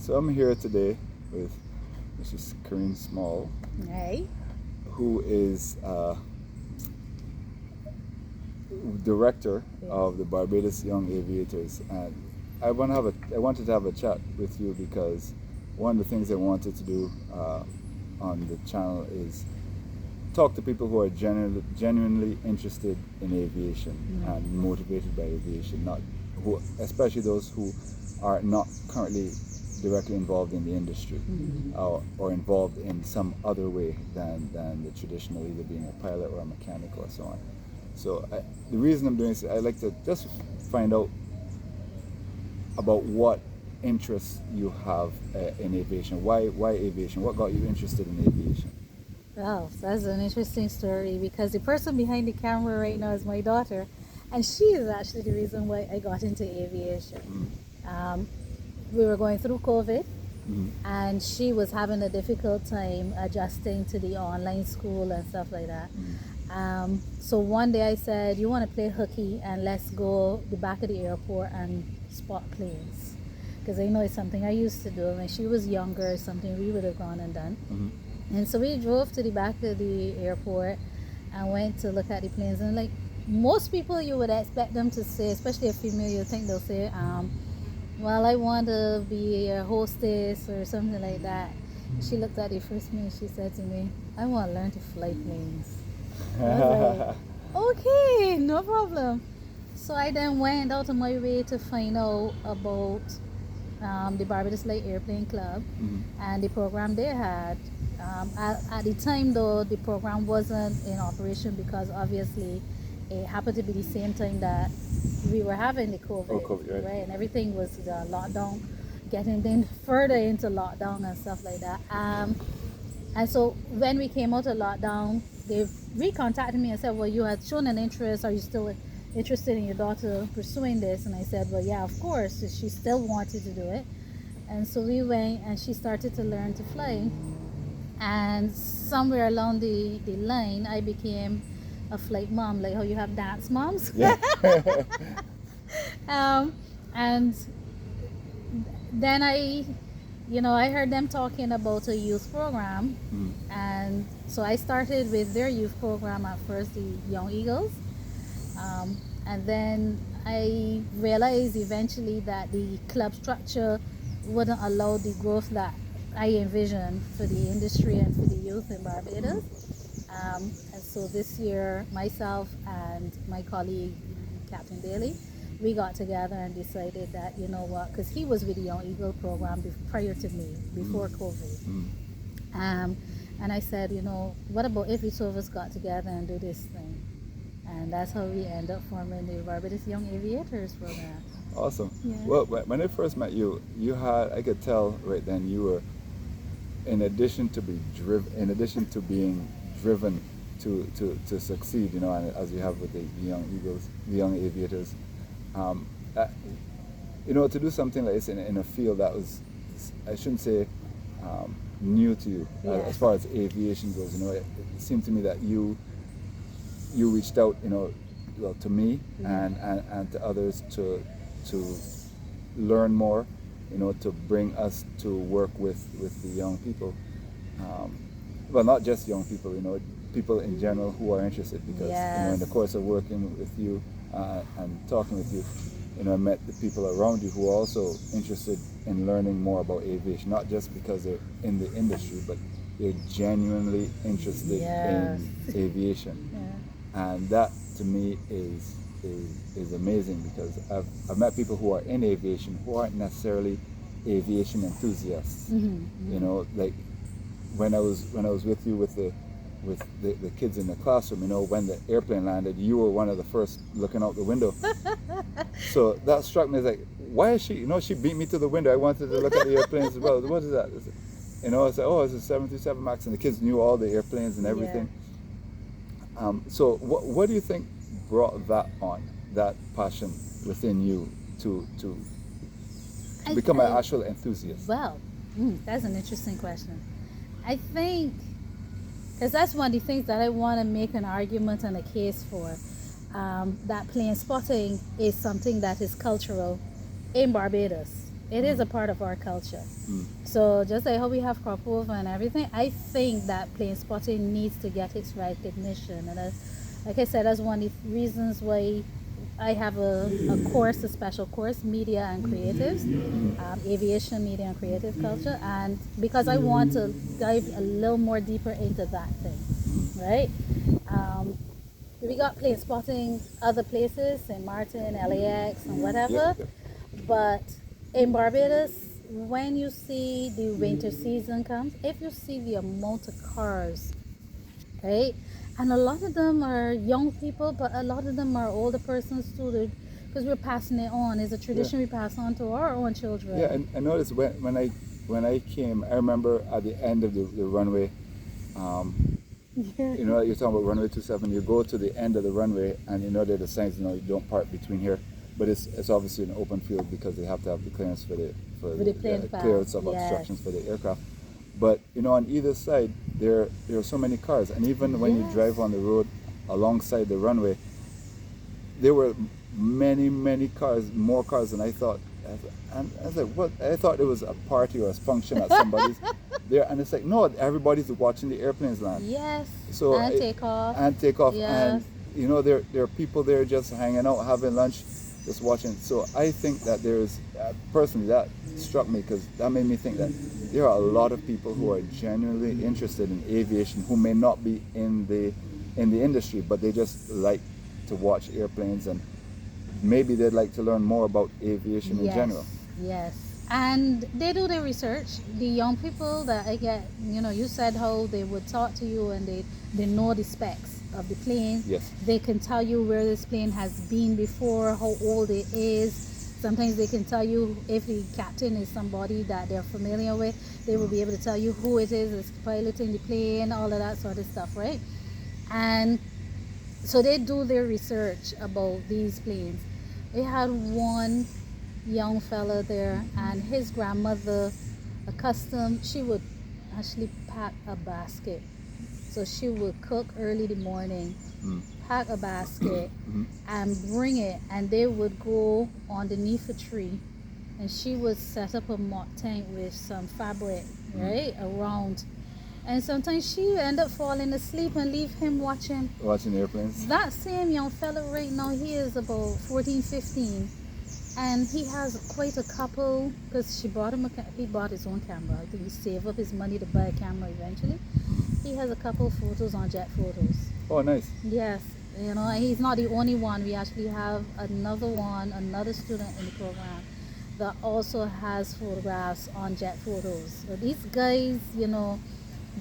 So I'm here today with Mrs. Kareen Small, Hey. who is director Yes. of the Barbados Young Aviators, and I wanted to have a chat with you because one of the things I wanted to do on the channel is talk to people who are genuinely interested in aviation and motivated by aviation, not who, especially those who are not currently directly involved in the industry or involved in some other way than the traditional, either being a pilot or a mechanic or so on. So the reason I'm doing this, I like to just find out about what interests you have in aviation. Why aviation? What got you interested in aviation? Well, that's an interesting story because the person behind the camera right now is my daughter, and she is actually the reason why I got into aviation. We were going through COVID, and she was having a difficult time adjusting to the online school and stuff like that. So one day I said, "You want to play hooky, and let's go the back of the airport and spot planes." Because I know it's something I used to do when she was younger, something we would have gone and done. And so we drove to the back of the airport and went to look at the planes. And like most people, you would expect them to say, especially a female, you think they'll say, well, I want to be a hostess or something like that. She looked at the first minute, she said to me, I want to learn to fly planes. I was like, okay, no problem. So I then went out of my way to find out about the Barbados Light Airplane Club and the program they had. At the time, though, the program wasn't in operation because obviously it happened to be the same time that we were having the COVID, right? And everything was lockdown, getting then further into lockdown and stuff like that. And so when we came out of lockdown, they recontacted me and said, well, you had shown an interest. Are you still interested in your daughter pursuing this? And I said, well, yeah, of course. She still wanted to do it. And so we went and she started to learn to fly. And somewhere along the line, I became a flight mom, like how you have dance moms. Yeah. And then I heard them talking about a youth program. And so I started with their youth program at first, the Young Eagles. And then I realized eventually that the club structure wouldn't allow the growth that I envisioned for the industry and for the youth in Barbados. And so this year, myself and my colleague, Captain Daly, we got together and decided that, you know what, because he was with the Young Eagle program prior to me, before COVID. And I said, you know, what about if the two of us got together and do this thing? And that's how we end up forming the Barbados Young Aviators program. Awesome. Yeah. Well, when I first met you, I could tell right then you were, in addition to being driven to succeed, you know, and as you have with the Young Eagles, the Young Aviators, you know, to do something like this in a field that was, I shouldn't say new to you, as far as aviation goes. You know, it seemed to me that you reached out, you know, well, to me and to others to learn more, you know, to bring us to work with the young people. Well, not just young people, you know, people in general who are interested, because you know, in the course of working with you and talking with you, you know, I met the people around you who are also interested in learning more about aviation, not just because they're in the industry, but they're genuinely interested in aviation. And that to me is amazing, because I've met people who are in aviation who aren't necessarily aviation enthusiasts. You know, like when I was with you with the kids in the classroom, you know, when the airplane landed, you were one of the first looking out the window. So that struck me as like, why is she? You know, she beat me to the window. I wanted to look at the airplanes as well. What is that? You know, I said, oh, it's a 737 MAX, and the kids knew all the airplanes and everything. So what do you think brought that passion within you to become an actual enthusiast? Well, that's an interesting question. I think, because that's one of the things that I want to make an argument and a case for, that plane spotting is something that is cultural in Barbados. It is a part of our culture. Mm. So just like how we have crop over and everything, I think that plane spotting needs to get its recognition. And like I said, that's one of the reasons why I have a course, a special course, media and creatives, aviation, media and creative culture, and because I want to dive a little more deeper into that thing, right? Um, we got plane spotting other places, St. Martin, LAX, and whatever, Yep. but in Barbados, when you see the winter season comes, if you see the amount of cars, right? And a lot of them are young people, but a lot of them are older persons too, because we're passing it on. It's a tradition we pass on to our own children. Yeah, and I noticed when I came, I remember at the end of the runway, you know, you're talking about runway 27. You go to the end of the runway, and you know there are the signs, you know, you don't park between here, but it's obviously an open field because they have to have the clearance for the plane clearance of yes. obstructions for the aircraft. But you know, on either side there are so many cars, and even when you drive on the road alongside the runway, there were many cars, more cars than I thought. And I was like, what? I thought it was a party or a function at somebody's there, and it's like, no, everybody's watching the airplanes land. Yes. So and take off. Yes. And you know, there are people there just hanging out, having lunch, just watching. So I think that there's personally that struck me because that made me think that there are a lot of people who are genuinely interested in aviation who may not be in the industry, but they just like to watch airplanes, and maybe they'd like to learn more about aviation in general. Yes. And they do their research. The young people that I get, you know, you said how they would talk to you and they know the specs of the plane. Yes. They can tell you where this plane has been before, how old it is. Sometimes they can tell you if the captain is somebody that they're familiar with. They will be able to tell you who it is piloting the plane, all of that sort of stuff, right? And so they do their research about these planes. They had one young fella there, and his grandmother, she would actually pack a basket. So she would cook early in the morning, pack a basket, and bring it, and they would go underneath a tree, and she would set up a mock tank with some fabric, right, around. And sometimes she would end up falling asleep and leave him watching Airplanes. That same young fella right now, he is about 14, 15. And he has quite a couple, because he bought his own camera. I think he saved up his money to buy a camera eventually. He has a couple photos on Jet Photos. Oh, nice. Yes. You know, and he's not the only one. We actually have another student in the program that also has photographs on Jet Photos. So these guys, you know,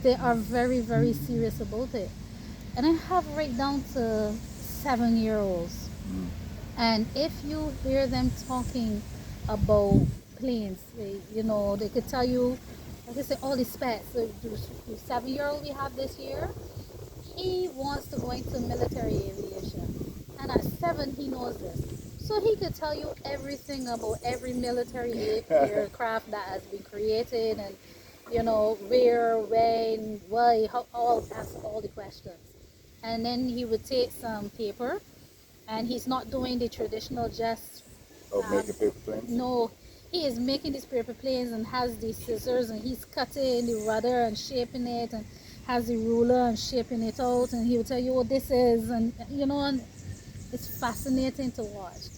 they are very serious about it. And I have right down to 7-year-olds. And if you hear them talking about planes, you know, they could tell you, like I say, all the specs. So the 7-year-old we have this year, he wants to go into military aviation. And at 7, he knows this. So he could tell you everything about every military aircraft that has been created, and you know, where, when, why, how, ask all the questions. And then he would take some paper, and he's not doing the traditional just making paper planes? No, he is making these paper planes and has these scissors, and he's cutting the rudder and shaping it, and has the ruler and shaping it out, and he will tell you what this is, and you know, and it's fascinating to watch.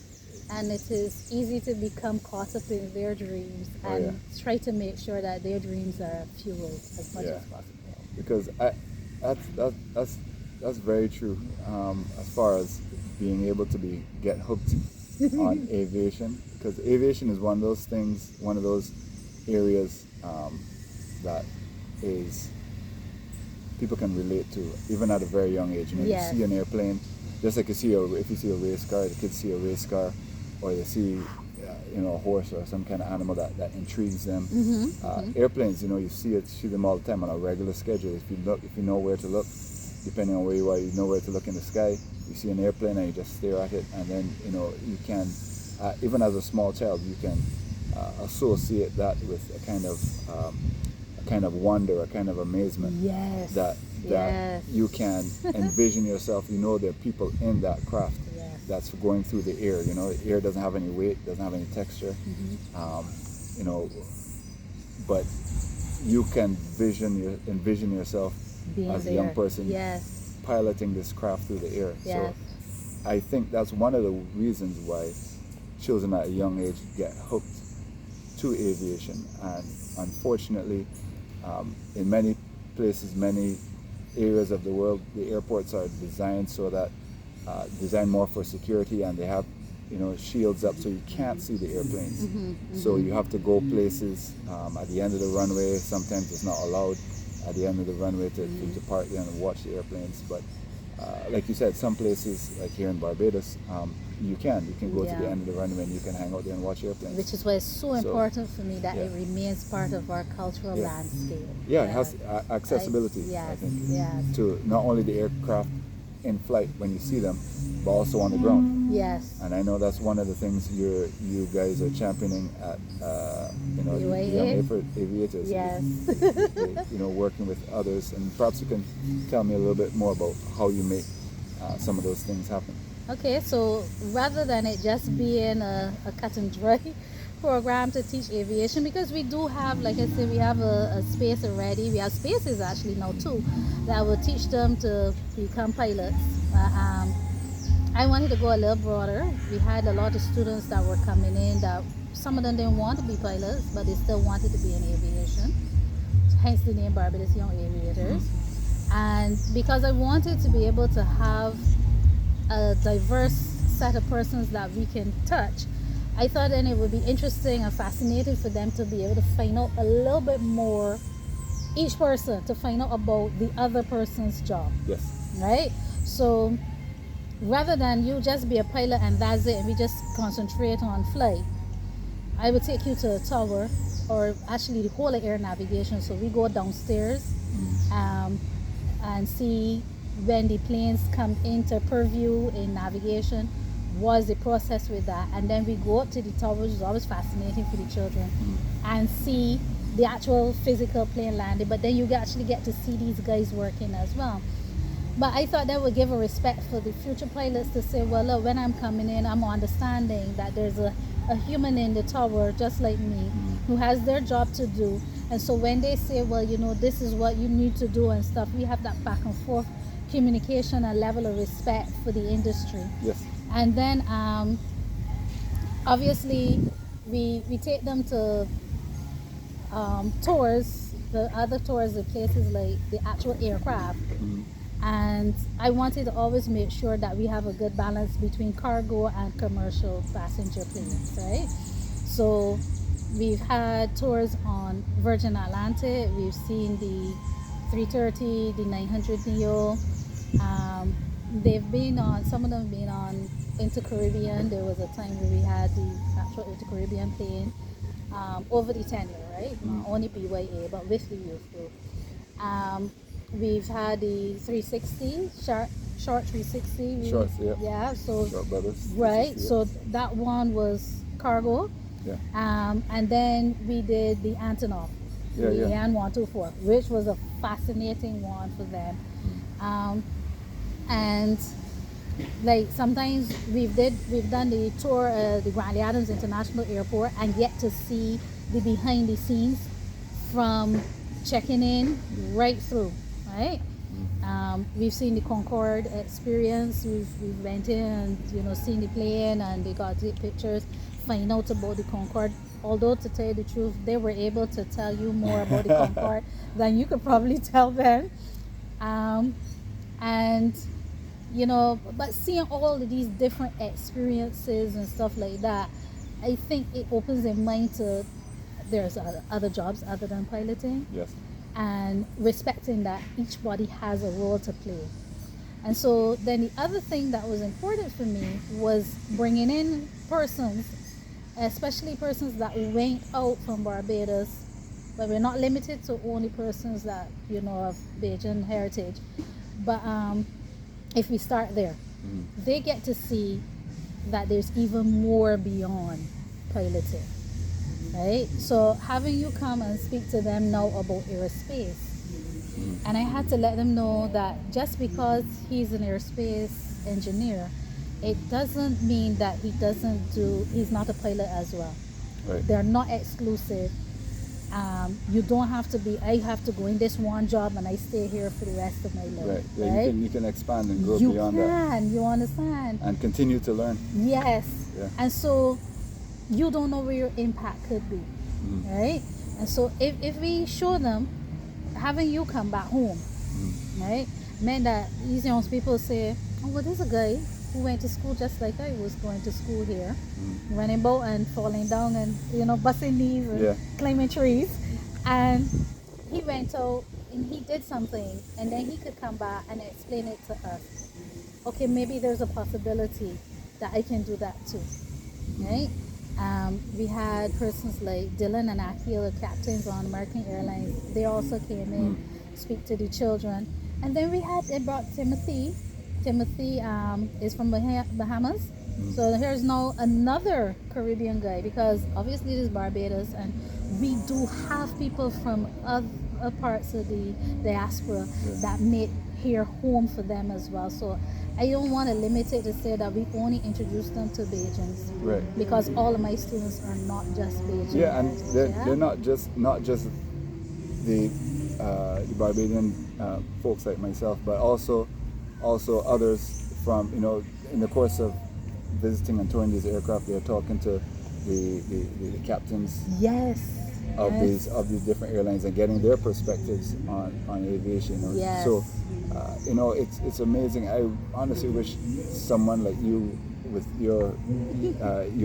And it is easy to become caught up in their dreams and try to make sure that their dreams are fueled as much as possible. Because that's very true. As far as being able to get hooked on aviation, because aviation is one of those things, one of those areas that is people can relate to even at a very young age. You know, you see an airplane, just like if you see a race car, the kids see a race car, or they see you know, a horse or some kind of animal that intrigues them. Airplanes, you know, you see them all the time on a regular schedule. If you know where to look, depending on where you are, you know where to look in the sky. You see an airplane and you just stare at it, and then you know, you can even as a small child, you can associate that with a kind of wonder, a kind of amazement. That you can envision yourself. You know, there are people in that craft that's going through the air. You know, the air doesn't have any weight, doesn't have any texture. you know, but you can envision yourself Being as a there. young person Yes. piloting this craft through the air. Yes. So I think that's one of the reasons why children at a young age get hooked to aviation. And unfortunately, in many places, many areas of the world, the airports are designed so that designed more for security, and they have, you know, shields up so you can't see the airplanes. So you have to go places at the end of the runway. Sometimes it's not allowed at the end of the runway to park there and watch the airplanes. But like you said, some places like here in Barbados, you can go to the end of the runway and you can hang out there and watch airplanes. Which is why it's so important for me that yeah. it remains part of our cultural landscape. Yeah, it has accessibility, I think, to not only the aircraft in flight when you see them, but also on the ground. Yes. And I know that's one of the things you guys are championing at Young Aviators. Yes. You know, working with others, and perhaps you can tell me a little bit more about how you make some of those things happen. Okay, so rather than it just being a cut and dry program to teach aviation, because we do have, like I said, we have a space already. We have spaces actually now too that will teach them to become pilots. I wanted to go a little broader. We had a lot of students that were coming in that some of them didn't want to be pilots, but they still wanted to be in aviation. Hence the name Barbados Young Aviators. And because I wanted to be able to have a diverse set of persons that we can touch, I thought then it would be interesting and fascinating for them to be able to find out a little bit more, each person to find out about the other person's job. Yes. Right? So rather than you just be a pilot and that's it and we just concentrate on flight, I would take you to a tower, or actually the whole of air navigation. So we go downstairs and see when the planes come into purview in navigation, was the process with that, and then we go up to the tower, which is always fascinating for the children, and see the actual physical plane landing. But then you actually get to see these guys working as well. But I thought that would give a respect for the future pilots to say, well, look, when I'm coming in, I'm understanding that there's a human in the tower just like me who has their job to do. And so when they say, well, you know, this is what you need to do and stuff, we have that back and forth communication and level of respect for the industry. Yes. And then obviously we take them to tours, the other tours of places like the actual aircraft. And I wanted to always make sure that we have a good balance between cargo and commercial passenger planes, right? So we've had tours on Virgin Atlantic. We've seen the 330, the 900 Neo. They've been on, some of them have been on Inter-Caribbean. There was a time where we had the actual Inter-Caribbean plane over the tenure, right? Not only BYA, but with the youth group. We've had the 360, short 360. Shorts, yeah. Yeah, so, Short brothers. right, so that one was cargo. Yeah. And then we did the Antonov, the AN 124, which was a fascinating one for them. And like sometimes we've done the tour the Grantley Adams International Airport and get to see the behind the scenes from checking in right through, right? We've seen the Concorde experience. We've went in and, you know, seen the plane, and they got to take pictures, find out about the Concorde. Although, to tell you the truth, they were able to tell you more about the Concorde than you could probably tell them. And you know, but seeing all of these different experiences and stuff like that, I think it opens their mind to there's other jobs other than piloting. Yes. And respecting that each body has a role to play. And so then the other thing that was important for me was bringing in persons, especially persons that went out from Barbados, but we're not limited to only persons that, you know, of Bajan heritage. But if we start there, they get to see that there's even more beyond piloting, right? So having you come and speak to them now about aerospace, and I had to let them know that just because he's an aerospace engineer, it doesn't mean that he's not a pilot as well. Right. They're not exclusive. You don't have to be, I have to go in this one job and I stay here for the rest of my life. Right. Yeah, right? you can expand and grow You beyond that can, you understand? and continue to learn. Yes. Yeah. And so you don't know where your impact could be, right? And so if we show them, having you come back home, right, meant that these young people say, oh, well, there's a guy who went to school just like I was going to school here, running boat and falling down and, busting knees and climbing trees. And he went out and he did something, and then he could come back and explain it to us. Okay, maybe there's a possibility that I can do that too, right? We had persons like Dylan and Akil, the captains on American Airlines. They also came in, speak to the children. And then they brought Timothy. Timothy is from Bahamas. So here's now another Caribbean guy, because obviously it is Barbados, and we do have people from other parts of the diaspora that made here home for them as well. So I don't want to limit it to say that we only introduce them to Bajans, Right. because all of my students are not just Bajan. Yeah, and they're not just the Barbadian folks like myself, but also others from, in the course of visiting and touring these aircraft, they're talking to the captains of these different airlines and getting their perspectives on aviation. Yes. So it's amazing. I honestly wish someone like you with your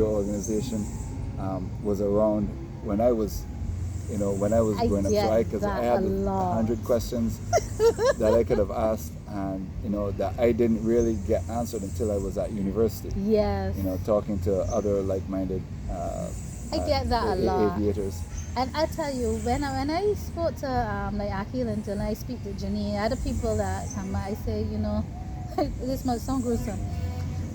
organization was around when I was growing up. So because I had 100 questions that I could have asked, and that I didn't really get answered until I was at university. Yes. Talking to other like-minded I get that a lot. aviators. And I tell you, when I spoke to like Akil and Dylan, I speak to Janine, other people that come, I say, this might sound gruesome.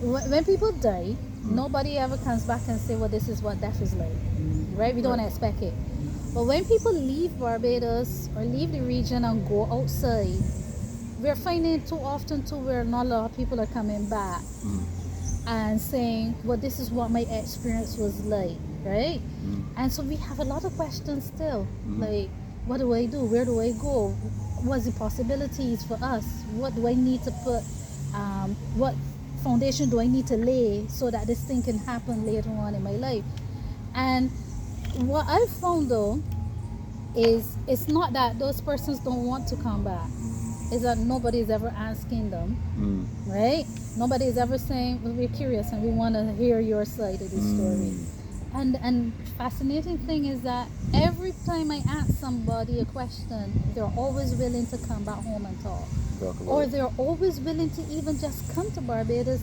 When people die, nobody ever comes back and say, well, this is what death is like, right? We don't expect it. But when people leave Barbados or leave the region and go outside, we're finding too often too where not a lot of people are coming back and saying, well, this is what my experience was like, right? And so we have a lot of questions still, like, what do I do? Where do I go? What's the possibilities for us? What do I need to put, what foundation do I need to lay so that this thing can happen later on in my life? And what I found though is it's not that those persons don't want to come back. Is that nobody's ever asking them, right? Nobody's ever saying, well, we're curious and we want to hear your side of the story. And fascinating thing is that every time I ask somebody a question, they're always willing to come back home and talk. Or they're always willing to even just come to Barbados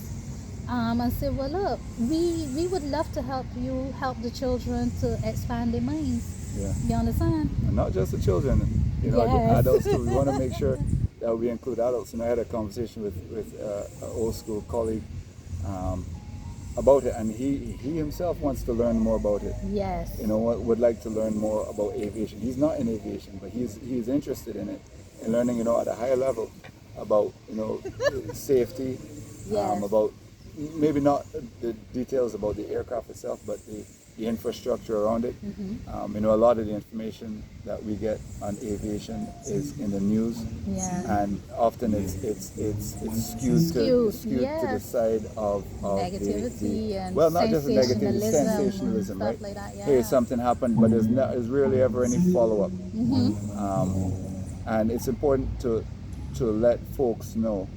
and say, well, look, we would love to help you help the children to expand their minds. Yeah. You understand? And not just the children, the adults too. We want to make sure that we include adults. And I had a conversation with an old school colleague about it, and he himself wants to learn more about it. Yes. Would like to learn more about aviation. He's not in aviation, but he's interested in it and learning, at a higher level about, safety, about maybe not the details about the aircraft itself, but the infrastructure around it. A lot of the information that we get on aviation is in the news, and often it's skewed to the side of negativity and not just negativity, sensationalism, right? Like that, Hey, something happened, but there's rarely ever any follow-up. And it's important to let folks know,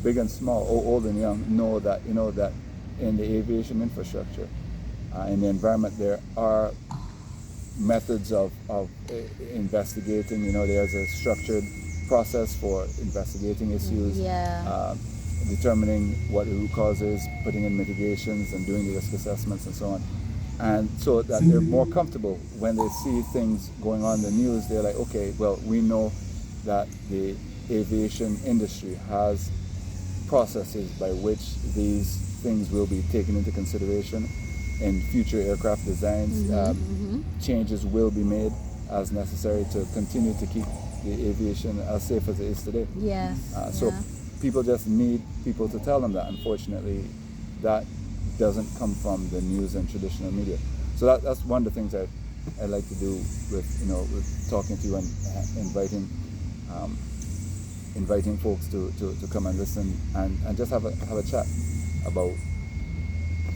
big and small, old and young, know that that in the aviation infrastructure, in the environment, there are methods of investigating. There's a structured process for investigating issues, determining what the root cause is, putting in mitigations and doing the risk assessments and so on. And so that they're more comfortable when they see things going on in the news. They're like, okay, well, we know that the aviation industry has processes by which these things will be taken into consideration in future aircraft designs. Changes will be made as necessary to continue to keep the aviation as safe as it is today. So people just need people to tell them that. Unfortunately, that doesn't come from the news and traditional media. So that's one of the things that I like to do with with talking to you and inviting folks to come and listen and just have a chat about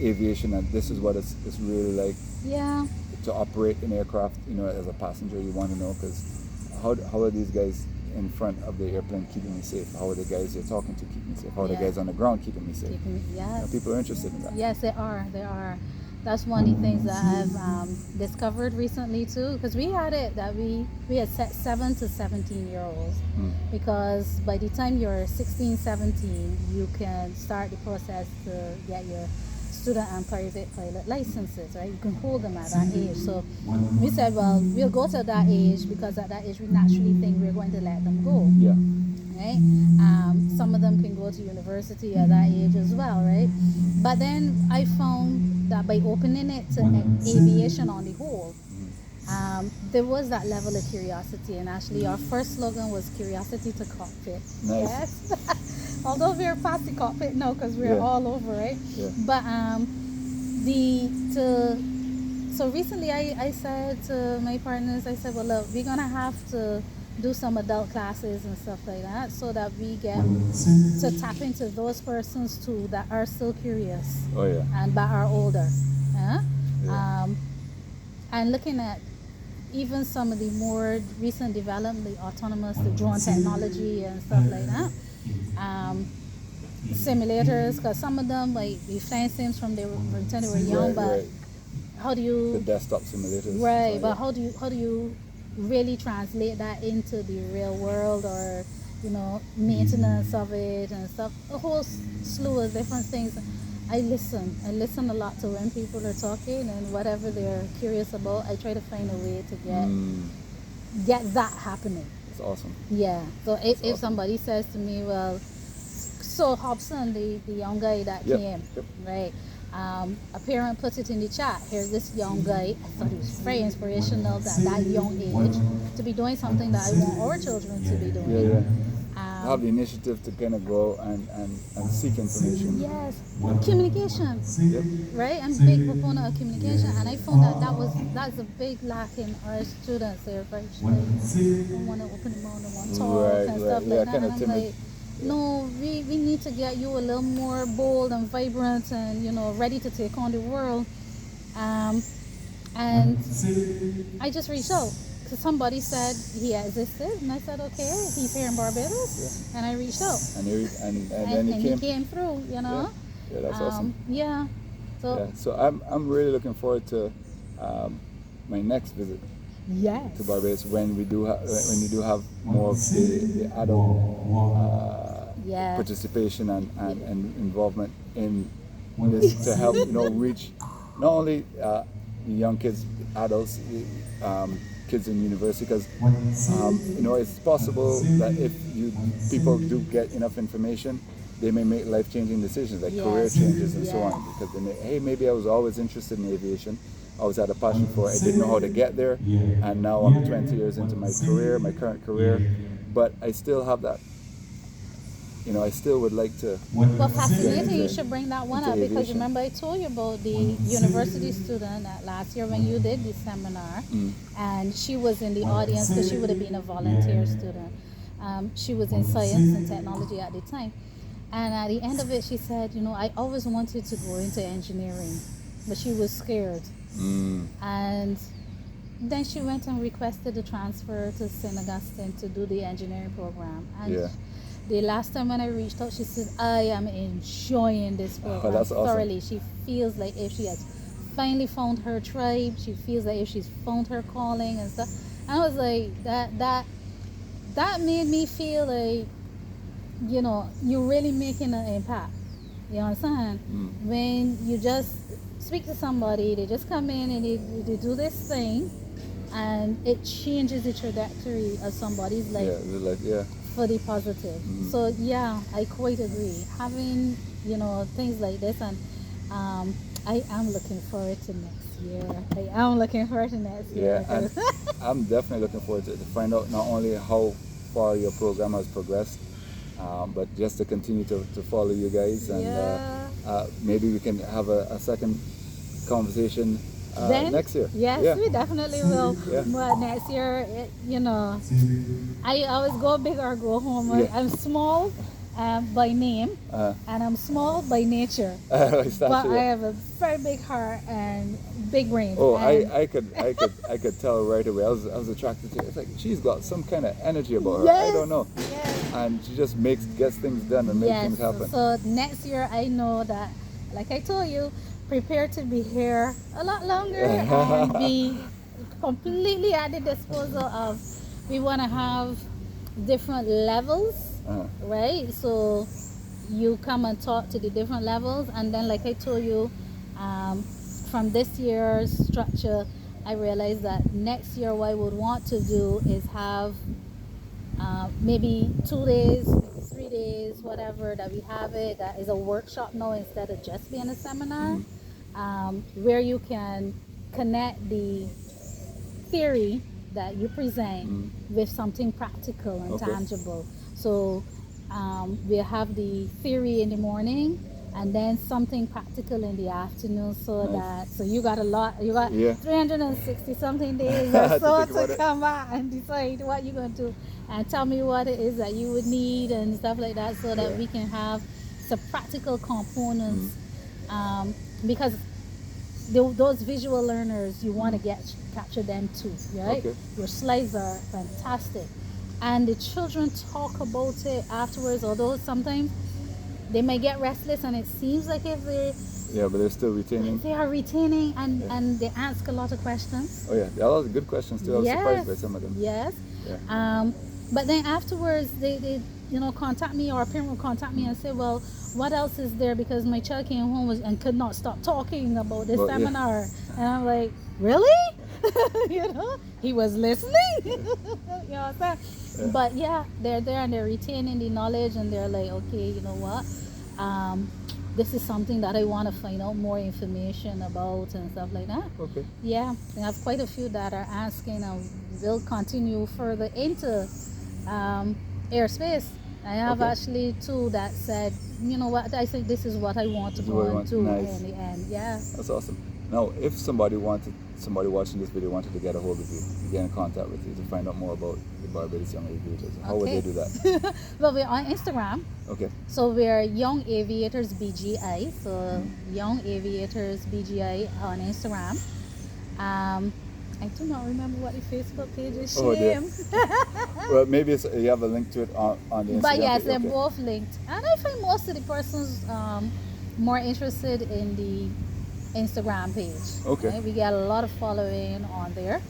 aviation, and this is what it's really like Yeah. to operate an aircraft, as a passenger. You want to know, because how are these guys in front of the airplane keeping me safe? How are the guys you're talking to keeping me safe? How are the guys on the ground keeping me safe? Yes. People are interested in that. Yes, they are. They are. That's one of the things that I've discovered recently too, because we had it that we had set 7 to 17-year-olds, because by the time you're 16, 17, you can start the process to get your student and private pilot licenses, right? You can hold them at that age. So we said, well, we'll go to that age because at that age we naturally think we're going to let them go. Yeah. Right? Some of them can go to university at that age as well, right? But then I found that by opening it to aviation on the whole, there was that level of curiosity, and actually our first slogan was curiosity to cockpit. Nice. Yes. Although we're past the cockpit now because we're all over, right? Yeah. But so recently I said to my partners, I said, well, look, we're gonna have to do some adult classes and stuff like that, so that we get to tap into those persons too that are still curious. Oh yeah. And but are older. Yeah? Yeah. And looking at even some of the more recent development, the autonomous, the drone technology and stuff like that. Simulators, because some of them, like, we flying sims from the time they were young, but how do you... The desktop simulators. Right, but how do you really translate that into the real world, or, maintenance of it and stuff? A whole slew of different things. I listen a lot to when people are talking, and whatever they're curious about, I try to find a way to get that happening. That's awesome. Yeah. So if somebody says to me, well, so Hobson, the young guy that came, right? A parent puts it in the chat. Here's this young guy. I thought he was very inspirational at that young age to be doing something that I want our children to be doing. Yeah. Have the initiative to kind of go and seek information. Yes, communication. Right? I'm a big proponent of communication, and I found that's a big lack in our students. They're very shy. They don't want to open their mouth, they want to talk and stuff like that. And I'm like, no, we need to get you a little more bold and vibrant and ready to take on the world. And I just reached out. So somebody said he existed, and I said, okay, he's here in Barbados, and I reached out. And then he came through, Yeah, that's awesome. Yeah. So I'm really looking forward to my next visit. Yes. To Barbados when you do have more of the adult participation and involvement in this to help reach not only the young kids, adults, kids in university, because it's possible that if people do get enough information, they may make life-changing decisions like career changes and so on, because they may, maybe I was always interested in aviation, I always had a passion for it, I didn't know how to get there, and now I'm 20 years into my current career, but I still have that. I still would like to. Well, fascinating. You should bring that one up, because remember I told you about the university student last year when you did the seminar, and she was in the audience because she would have been a volunteer student. She was in science and technology at the time, and at the end of it, she said, I always wanted to go into engineering, but she was scared. And then she went and requested a transfer to St. Augustine to do the engineering program. And the last time when I reached out, she said, I am enjoying this program thoroughly. She feels like if she has finally found her tribe, she feels like if she's found her calling and stuff. And I was like, that made me feel like, you're really making an impact. You understand? When you just speak to somebody, they just come in and they do this thing, and it changes the trajectory of somebody's life. For the positive. So I quite agree. Having things like this, and I am looking forward to next year. And I'm definitely looking forward to find out not only how far your program has progressed, but just to continue to follow you guys, and maybe we can have a second conversation Then next year. yes, Yeah. we definitely will. Yeah. But next year, I always go big or go home. Yeah. I'm small by name, and I'm small by nature. But I have a very big heart and big brain. Oh, and I could tell right away. I was attracted to her. It's like she's got some kind of energy about her. Yes, I don't know. yes. And she just gets things done and makes things happen. So next year, I know that, like I told you, prepare to be here a lot longer and be completely at the disposal of. We want to have different levels, right? So you come and talk to the different levels, and then, like I told you, from this year's structure, I realized that next year what I would want to do is have maybe 2 days, 3 days, whatever, that we have it, that is a workshop now instead of just being a seminar, where you can connect the theory that you present with something practical and tangible. So we'll have the theory in the morning and then something practical in the afternoon, so you got 360 something days or so to come back and decide what you're going to do and tell me what it is that you would need and stuff like that, so that we can have some practical components, because those visual learners, you want to capture them too, right? Your slides are fantastic, and the children talk about it afterwards, although sometimes they may get restless and it seems like if but they're still retaining. They are retaining, and they ask a lot of questions. Oh yeah, there are a lot of good questions too. I was surprised by some of them. Yes. Yeah. But then afterwards they contact me, or a parent will contact me and say, well, what else is there, because my child came home and could not stop talking about this seminar. And I'm like, really? He was listening. You know what I'm saying? But yeah, they're there and they're retaining the knowledge, and they're like, okay, you know what, this is something that I want to find out more information about and stuff like that. Yeah, I have quite a few that are asking, and will continue further into airspace. I have actually 2 that said, you know what, I think this is what I want to go into in the end. Yeah, that's awesome. Now, if somebody watching this video wanted to get a hold of you, to get in contact with you, to find out more about the Barbados Young Aviators, how would they do that? Well, we're on Instagram. So we're Young Aviators BGI. So Young Aviators BGI on Instagram. I do not remember what the Facebook page is. Shame. Well, maybe you have a link to it on the Instagram. But yes, they're both linked. And I find most of the persons more interested in the Instagram page. Right? We get a lot of following on there.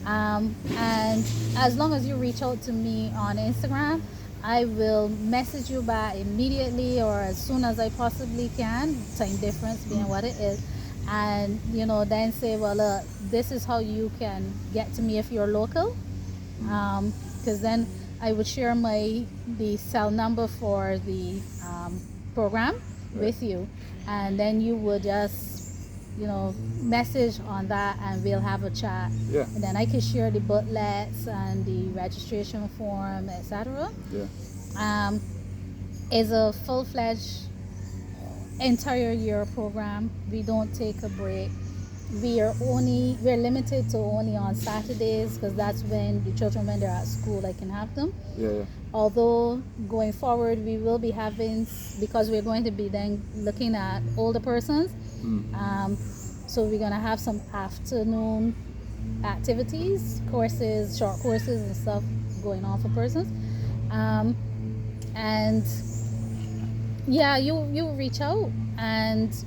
And as long as you reach out to me on Instagram, I will message you back immediately or as soon as I possibly can, time difference being what it is. And then say, well, look, this is how you can get to me if you're local, because then I would share the cell number for the program with you, and then you would just message on that, and we'll have a chat. And then I can share the booklets and the registration form, etc. It's a full-fledged entire year program. We don't take a break. We're limited to only on Saturdays, because that's when the children, when they're at school, I can have them. Although going forward we will be having, because we're going to be then looking at older persons, so we're going to have some afternoon activities, courses, short courses and stuff going on for persons, and you reach out, and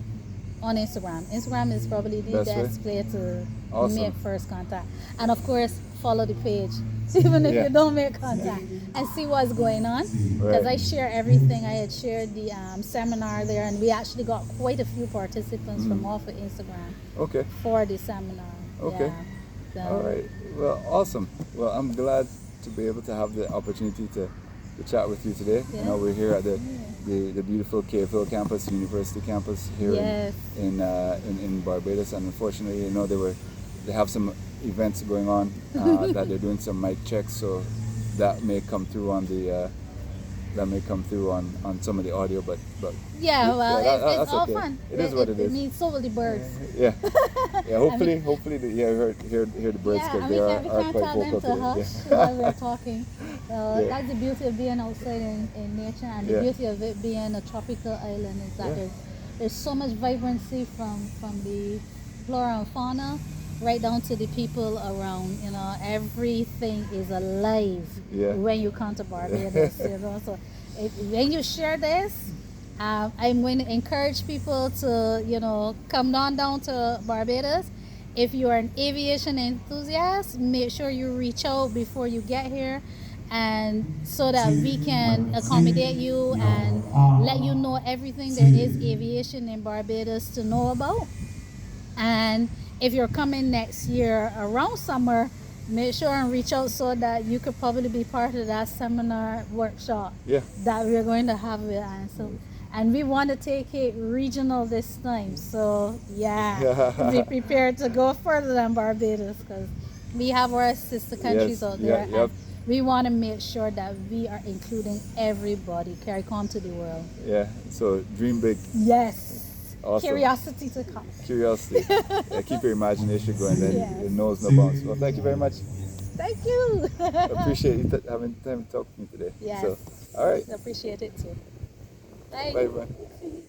on Instagram is probably the best way to make first contact, and of course follow the page even if you don't make contact, and see what's going on, because I share everything. I had shared the seminar there, and we actually got quite a few participants from off of Instagram for the seminar. All right, well, awesome. Well, I'm glad to be able to have the opportunity to chat with you today. We're here at the beautiful KFL campus, University campus here in Barbados, and unfortunately, they have some events going on that they're doing some mic checks, so that may come through on the that may come through on some of the audio, but Yeah, well, that's it's all okay. fun. It is what it is. It means so will the birds. Yeah, yeah. Hopefully, hear the birds Yeah, because and they we are can't quite tell them vocal to today. hush Yeah. while we're talking. Yeah. That's the beauty of being outside in nature, and the Yeah. beauty of it being a tropical island is that Yeah. there's so much vibrancy from the flora and fauna right down to the people around. You know, everything is alive Yeah. when you come to Barbados. You know, so when you share this. I'm going to encourage people to, come down to Barbados. If you are an aviation enthusiast, make sure you reach out before you get here, and so that we can accommodate you and let you know everything there is aviation in Barbados to know about. And if you're coming next year around summer, make sure and reach out so that you could probably be part of that seminar workshop Yeah. that we're going to have with Ansel. And we want to take it regional this time. So, be prepared to go further than Barbados because we have our sister countries Yes. out there. Yeah. Yep. And we want to make sure that we are including everybody. Carry on to the world. Yeah. So dream big. Yes. Awesome. Curiosity to come. Curiosity. Yeah, keep your imagination going. Then Yes. it knows no bounds. Well, thank you very much. Thank you. Appreciate you having time to talk to me today. Yes. So, all right. Appreciate it too. Bye. Bye, everyone.